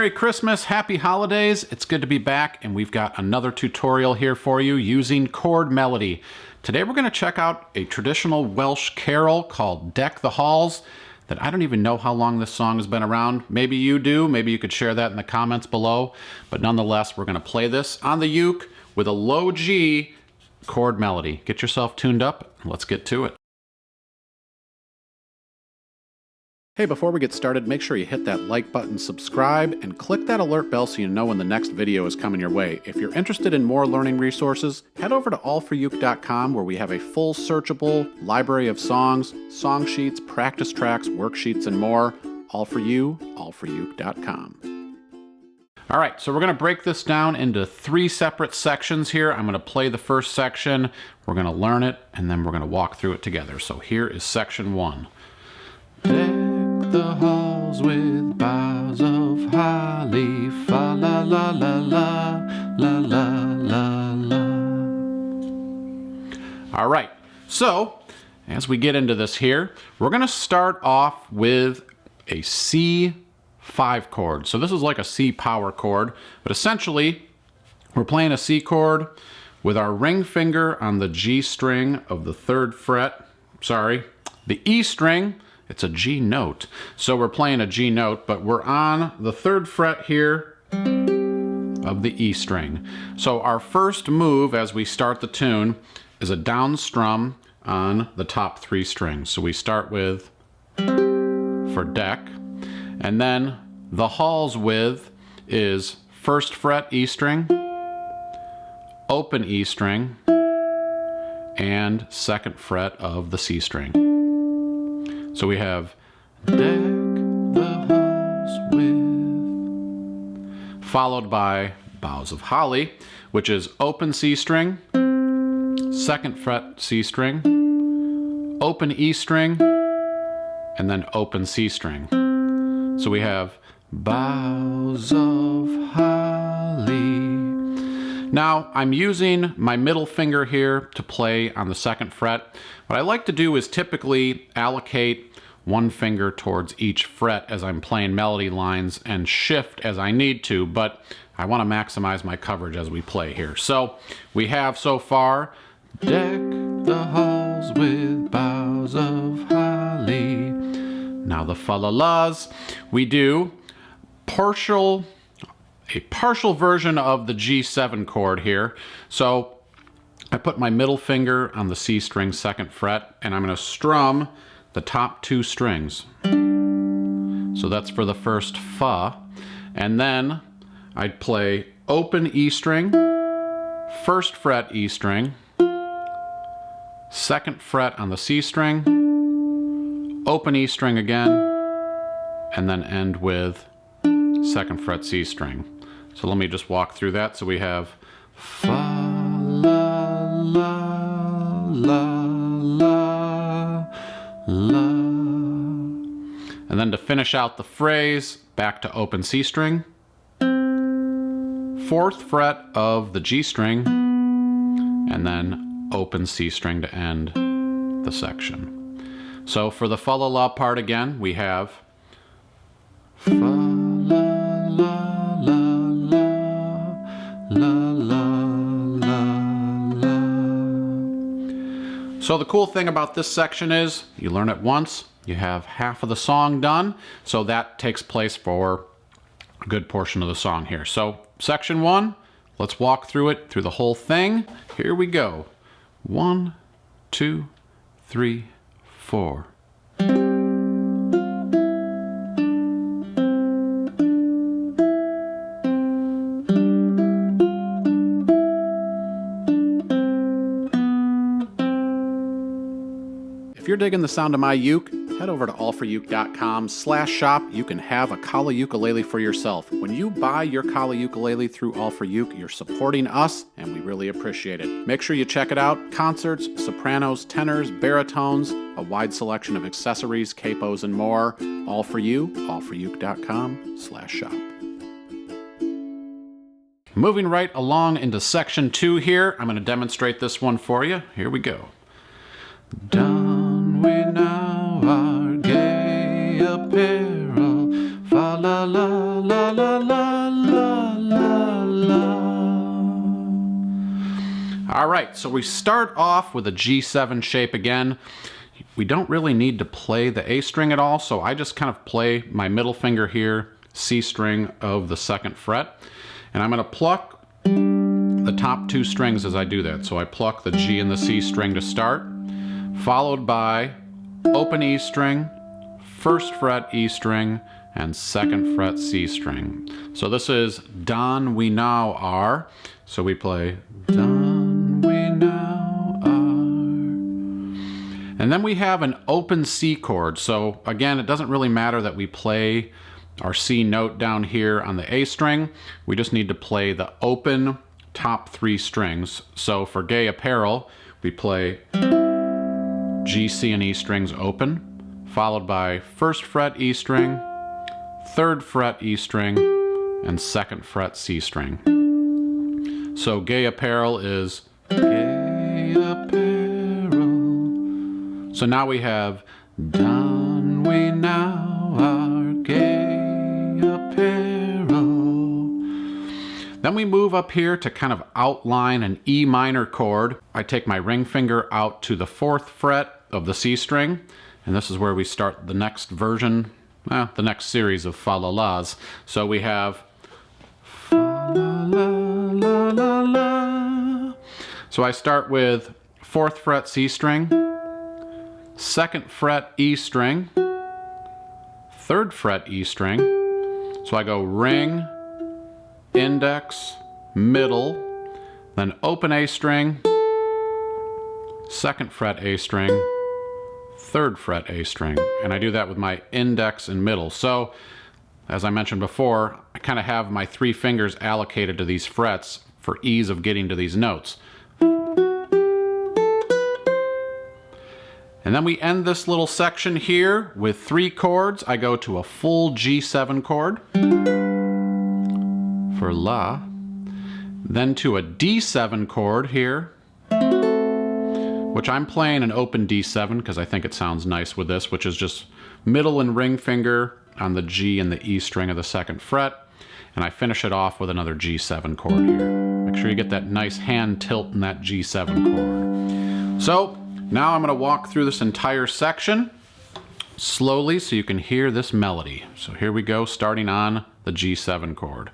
Merry Christmas, Happy Holidays. It's good to be back, and we've got another tutorial here for you using chord melody. Today we're going to check out a traditional Welsh carol called Deck the Halls that I don't even know how long this song has been around. Maybe you do. Maybe you could share that in the comments below. But nonetheless, we're going to play this on the uke with a low G chord melody. Get yourself tuned up, and let's get to it. Hey, before we get started, make sure you hit that like button, subscribe, and click that alert bell so you know when the next video is coming your way. If you're interested in more learning resources, head over to allforuke.com where we have a full searchable library of songs, song sheets, practice tracks, worksheets, and more. All for you, allforuke.com. All right, so we're going to break this down into 3 separate sections here. I'm going to play the first section, we're going to learn it, and then we're going to walk through it together. So here is section 1. The halls with boughs of holly, fa la la la la, la la la la. All right, so as we get into this here, we're going to start off with a C5 chord. So this is like a C power chord, but essentially we're playing a C chord with our ring finger on the G string of the 3rd fret, the E string. It's a G note. So we're playing a G note, but we're on the 3rd fret here of the E string. So our first move as we start the tune is a down strum on the top 3 strings. So we start with for deck, and then the halls with is 1st fret E string, open E string, and 2nd fret of the C string. So we have deck the halls with, followed by boughs of holly, which is open C string, 2nd fret C string, open E string, and then open C string. So we have boughs of holly. Now I'm using my middle finger here to play on the 2nd fret. What I like to do is typically allocate one finger towards each fret as I'm playing melody lines and shift as I need to, but I want to maximize my coverage as we play here. So we have so far, deck the halls with boughs of holly. Now the fa-la-las, we do a partial version of the G7 chord here. So I put my middle finger on the C string 2nd fret, and I'm going to strum the top 2 strings. So that's for the first fa. And then I'd play open E string, 1st fret E string, 2nd fret on the C string, open E string again, and then end with 2nd fret C string. So let me just walk through that. So we have fa, la, la, la, la, la. And then to finish out the phrase, back to open C string, 4th fret of the G string, and then open C string to end the section. So for the fa-la-la part again, we have fa, la, la, la, la, la, la, la. So the cool thing about this section is you learn it once, you have half of the song done, so that takes place for a good portion of the song here. So section 1, let's walk through it, through the whole thing. Here we go. 1, 2, 3, 4. If you're digging the sound of my uke, head over to allforuke.com/shop. You can have a Kala ukulele for yourself. When you buy your Kala ukulele through All for Uke, you're supporting us, and we really appreciate it. Make sure you check it out. Concerts, sopranos, tenors, baritones, a wide selection of accessories, capos, and more. All for you, allforuke.com/shop. Moving right along into section 2 here, I'm going to demonstrate this one for you. Here we go. Down we now our gay apparel, fa la la la la la la la la. All right, so we start off with a G7 shape again. We don't really need to play the A string at all, so I just kind of play my middle finger here, C string of the 2nd fret, and I'm going to pluck the top 2 strings as I do that. So I pluck the G and the C string to start, followed by open E string, 1st fret E string, and 2nd fret C string. So this is Don We Now Are. So we play Don We Now Are. And then we have an open C chord. So again, it doesn't really matter that we play our C note down here on the A string. We just need to play the open top 3 strings. So for Gay Apparel, we play G, C, and E strings open, followed by 1st fret E string, 3rd fret E string, and 2nd fret C string. So Gay Apparel is Gay Apparel. So now we have Don We Now Are Gay Apparel. Then we move up here to kind of outline an E minor chord. I take my ring finger out to the 4th fret of the C string, and this is where we start the next version, the next series of fa-la-las. So we have fa-la-la-la-la-la. So I start with 4th fret C string, 2nd fret E string, 3rd fret E string. So I go ring, index, middle, then open A string, 2nd fret A string, 3rd fret A string, and I do that with my index and middle. So, as I mentioned before, I kind of have my 3 fingers allocated to these frets for ease of getting to these notes. And then we end this little section here with 3 chords. I go to a full G7 chord for La, then to a D7 chord here, which I'm playing an open D7 because I think it sounds nice with this, which is just middle and ring finger on the G and the E string of the 2nd fret, and I finish it off with another G7 chord here. Make sure you get that nice hand tilt in that G7 chord. So now I'm going to walk through this entire section slowly so you can hear this melody. So here we go, starting on the G7 chord.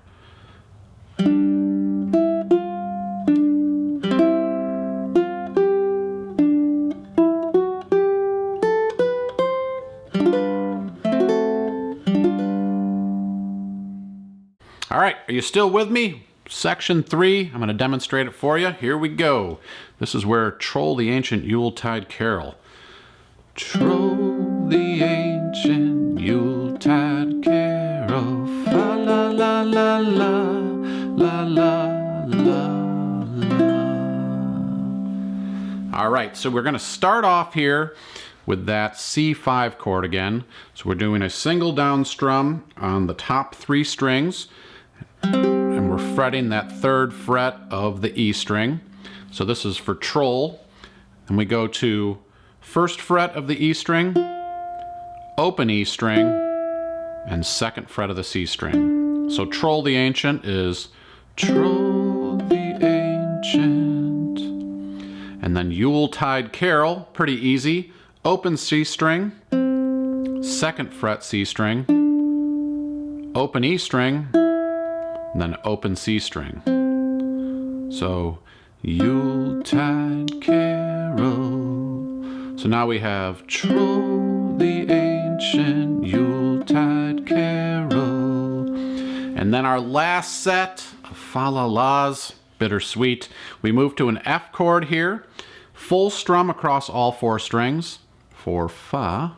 All right, are you still with me? Section 3, I'm going to demonstrate it for you. Here we go. This is where Troll the Ancient Yuletide Carol. Troll the ancient Yuletide carol, fa la la la la, la la la la. All right, so we're going to start off here with that C5 chord again. So we're doing a single down strum on the top 3 strings, and we're fretting that 3rd fret of the E string. So this is for Troll. And we go to 1st fret of the E string, open E string, and 2nd fret of the C string. So Troll the Ancient is Troll the Ancient. And then Yuletide Carol, pretty easy. Open C string, 2nd fret C string, open E string, and then open C string. So Yuletide Carol. So now we have Troll the Ancient Yuletide Carol. And then our last set of fa-la-las, bittersweet. We move to an F chord here, full strum across all 4 strings for fa,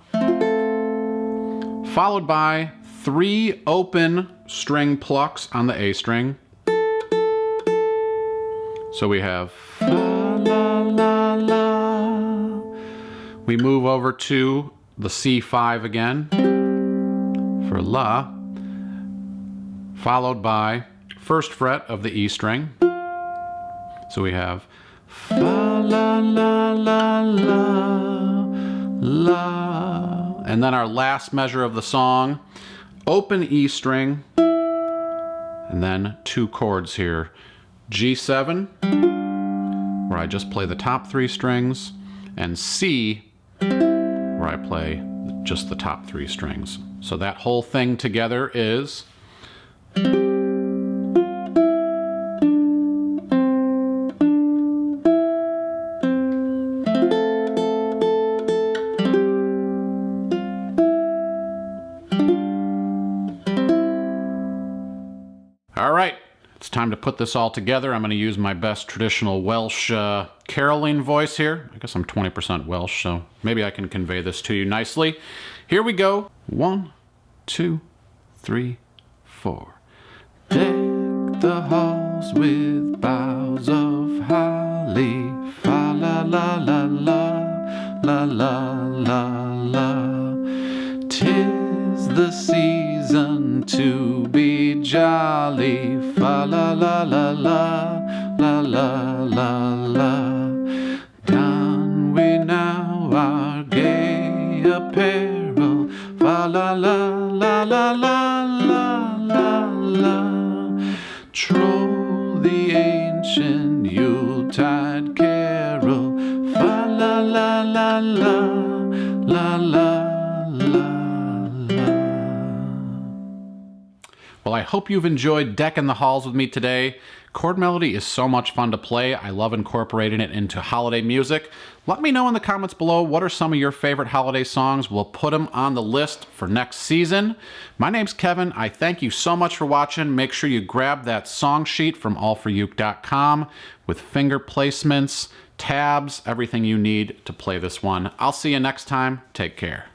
followed by 3 open string plucks on the A string. So we have fa la la la. We move over to the C5 again for La, followed by 1st fret of the E string. So we have fa la la la la la. And then our last measure of the song, open E string, and then 2 chords here. G7, where I just play the top 3 strings, and C, where I play just the top 3 strings. So that whole thing together is... All right, it's time to put this all together. I'm going to use my best traditional Welsh caroling voice here. I guess I'm 20% Welsh, so maybe I can convey this to you nicely. Here we go. 1, 2, 3, 4. Deck the halls with boughs of holly, fa la la la la, la la la la. 'Tis the season to be jolly, fa la la la la, la la la la. Don we now our gay apparel, fa la la la la la la la la. Troll the ancient Yuletide carol, fa la la la la, la la la. Well, I hope you've enjoyed decking the halls with me today. Chord melody is so much fun to play. I love incorporating it into holiday music. Let me know in the comments below what are some of your favorite holiday songs. We'll put them on the list for next season. My name's Kevin. I thank you so much for watching. Make sure you grab that song sheet from allforuke.com with finger placements, tabs, everything you need to play this one. I'll see you next time. Take care.